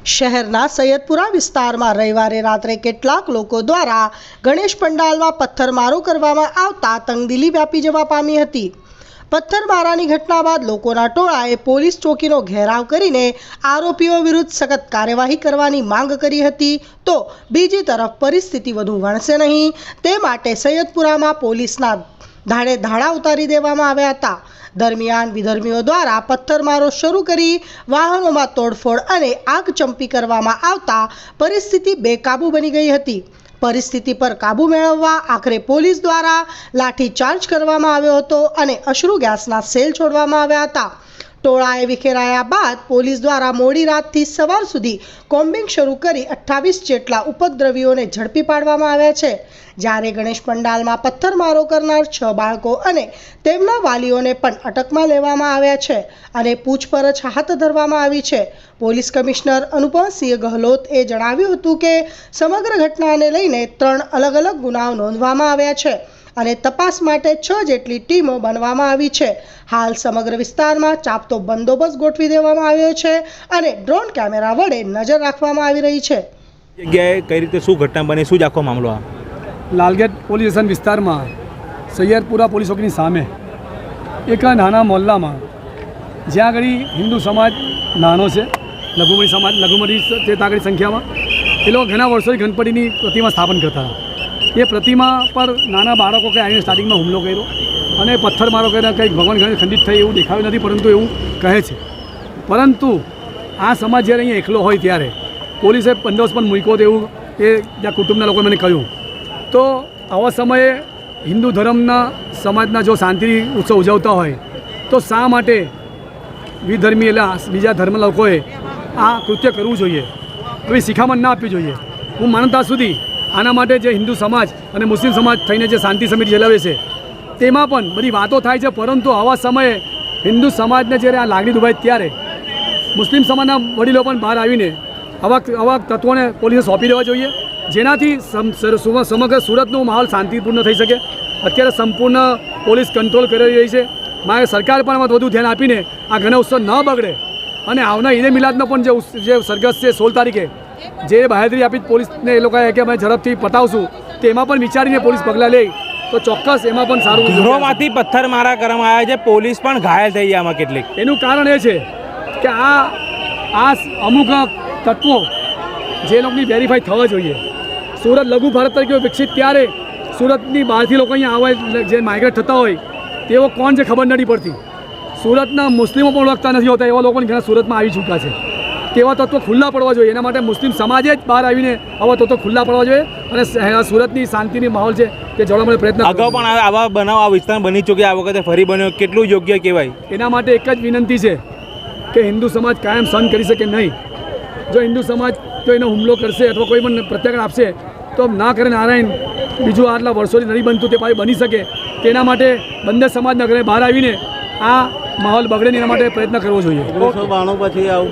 શહેરના સૈયદપુરા વિસ્તારમાં રવિવારે રાત્રે કેટલાક લોકો દ્વારા ગણેશ પંડાલમાં પથ્થરમારો કરવામાં આવતા તંગદિલી વ્યાપી જવા પામી હતી। પથ્થરમારાની ઘટના બાદ લોકોના ટોળાએ પોલીસ ચોકીનો ઘેરાવ કરીને આરોપીઓ વિરુદ્ધ સખત કાર્યવાહી કરવાની માંગ કરી હતી। તો બીજી તરફ પરિસ્થિતિ વધુ વણસે નહીં તે માટે સૈયદપુરામાં પોલીસના ધાડે ધાડા ઉતારી દેવામાં આવ્યા હતા। દરમિયાન વિધર્મીઓ દ્વારા પથ્થરમારો શરૂ કરી વાહનોમાં તોડફોડ અને આગચંપી કરવામાં આવતા પરિસ્થિતિ બેકાબૂ બની ગઈ હતી। પરિસ્થિતિ પર કાબૂ મેળવવા આખરે પોલીસ દ્વારા લાઠીચાર્જ કરવામાં આવ્યો હતો અને અશ્રુ ગેસના સેલ છોડવામાં આવ્યા હતા। ટોળાએ વિખેરાયા બાદ પોલીસ દ્વારા મોડી રાતથી સવાર સુધી કોમ્બિંગ શરૂ કરી 28 જેટલા ઉપદ્રવીઓને ઝડપી પાડવામાં આવ્યા છે। જ્યારે ગણેશ પંડાલમાં પથ્થરમારો કરનાર 6 બાળકો અને તેમના વાલીઓને પણ અટકમાં લેવામાં આવ્યા છે અને પૂછપરછ હાથ ધરવામાં આવી છે। પોલીસ કમિશનર અનુપમસિંહ ગહલોતે જણાવ્યું હતું કે સમગ્ર ઘટનાને લઈને 3 અલગ અલગ ગુનાઓ નોંધવામાં આવ્યા છે અને તપાસ માટે 6 જેટલી ટીમો બનવામાં આવી છે। હાલ સમગ્ર વિસ્તારમાં ચાંપતો બંદોબસ્ત ગોઠવી દેવામાં આવ્યો છે અને ડ્રોન કેમેરા વડે નજર રાખવામાં આવી રહી છે। જગ્યાએ કઈ રીતે શું ઘટના બની, શું જ આખો મામલો? લાલગેટ પોલીસ સ્ટેશન વિસ્તારમાં સૈયદપુરા પોલીસ ચોકીની સામે એક નાના મોહલ્લામાં જ્યાં આગળ હિન્દુ સમાજ નાનો છે, લઘુમતી સમાજ લઘુમતી છે ત્યાં આગળ સંખ્યામાં એ લોકો ઘણા વર્ષોથી ગણપતિની પ્રતિમા સ્થાપન કરતા હતા। એ પ્રતિમા પર નાના બાળકો કે આવીને સ્ટાર્ટિંગમાં હુમલો કર્યો અને પથ્થરમારો કરીને કંઈક ભગવાન ગણેશ ખંડિત થઈ એવું દેખાયું નથી, પરંતુ એવું કહે છે। પરંતુ આ સમાજ જ્યારે અહીંયા એકલો હોય ત્યારે પોલીસે બંદોબસ્ત પણ મૂક્યો હતો એવું એ જ્યાં કુટુંબના લોકોએ મને કહ્યું। તો આવા સમયે હિન્દુ ધર્મના સમાજના જો શાંતિ ઉત્સવ ઉજવતા હોય તો શા માટે વિધર્મી એટલે બીજા ધર્મના લોકોએ આ કૃત્ય કરવું જોઈએ, એવી શિખામણ ના આપવી જોઈએ। હું માનતા સુધી આના માટે જે હિન્દુ સમાજ અને મુસ્લિમ સમાજ થઈને જે શાંતિ સમિતિ ચલાવે છે તેમાં પણ બધી વાતો થાય છે, પરંતુ આવા સમયે હિન્દુ સમાજને જ્યારે આ લાગણી દુભાય ત્યારે મુસ્લિમ સમાજના વડીલો પણ બહાર આવીને આવા તત્વોને પોલીસે સોંપી દેવા જોઈએ, જેનાથી સમગ્ર સુરતનો માહોલ શાંતિપૂર્ણ થઈ શકે। અત્યારે સંપૂર્ણ પોલીસ કંટ્રોલ કરી રહી છે। મારે સરકાર પણ આમાં વધુ ધ્યાન આપીને આ ગણેશ ઉત્સવ ન બગડે અને આવનાર ઈદે મિલાદનો પણ જે સરઘસ છે 16 તારીખે જે બાહેધરી આપી પોલીસને એ લોકોએ કે અમે ઝડપથી પતાવશું, તેમાં પણ વિચારીને પોલીસ પગલાં લે તો ચોક્કસ એમાં પણ સારું। ગૃહમાંથી પથ્થરમારા કરવામાં આવ્યા છે, પોલીસ પણ ઘાયલ થઈ આમાં કેટલીક। એનું કારણ એ છે કે આ અમુક તત્વો જે લોકોની વેરીફાઈ થવા જોઈએ। સુરત લઘુ ભારત તરીકે વિકસિત ત્યારે સુરતની બહારથી લોકો અહીંયા આવે જે માઇગ્રેટ થતા હોય તેઓ કોણ છે ખબર નથી પડતી। સુરતના મુસ્લિમો પણ ઓળખતા નથી હોતા એવા લોકો ઘણા સુરતમાં આવી ચૂક્યા છે। તેવા તત્વો ખુલ્લા પડવા જોઈએ, એના માટે મુસ્લિમ સમાજે જ બહાર આવીને આવા તત્વો ખુલ્લા પડવા જોઈએ અને સુરતની શાંતિની માહોલ છે તે જોડવા માટે પ્રયત્ન। અગાઉ પણ આવા બનાવ આ વિસ્તાર બની ચૂક્યા, આ વખતે ફરી બન્યો, કેટલું યોગ્ય કહેવાય? એના માટે એક જ વિનંતી છે કે હિન્દુ સમાજ કાયમ સહન કરી શકે નહીં। જો હિન્દુ સમાજ તો એનો હુમલો કરશે અથવા કોઈ પણ પ્રત્યાઘાત આપશે તો ના કરે નારાયણ બીજું આટલા વર્ષોથી નથી બનતું તે પાછું બની શકે, તેના માટે બંને સમાજના ઘરે બહાર આવીને આ માહોલ બગડે એના માટે પ્રયત્ન કરવો જોઈએ। 1992 પછી આવું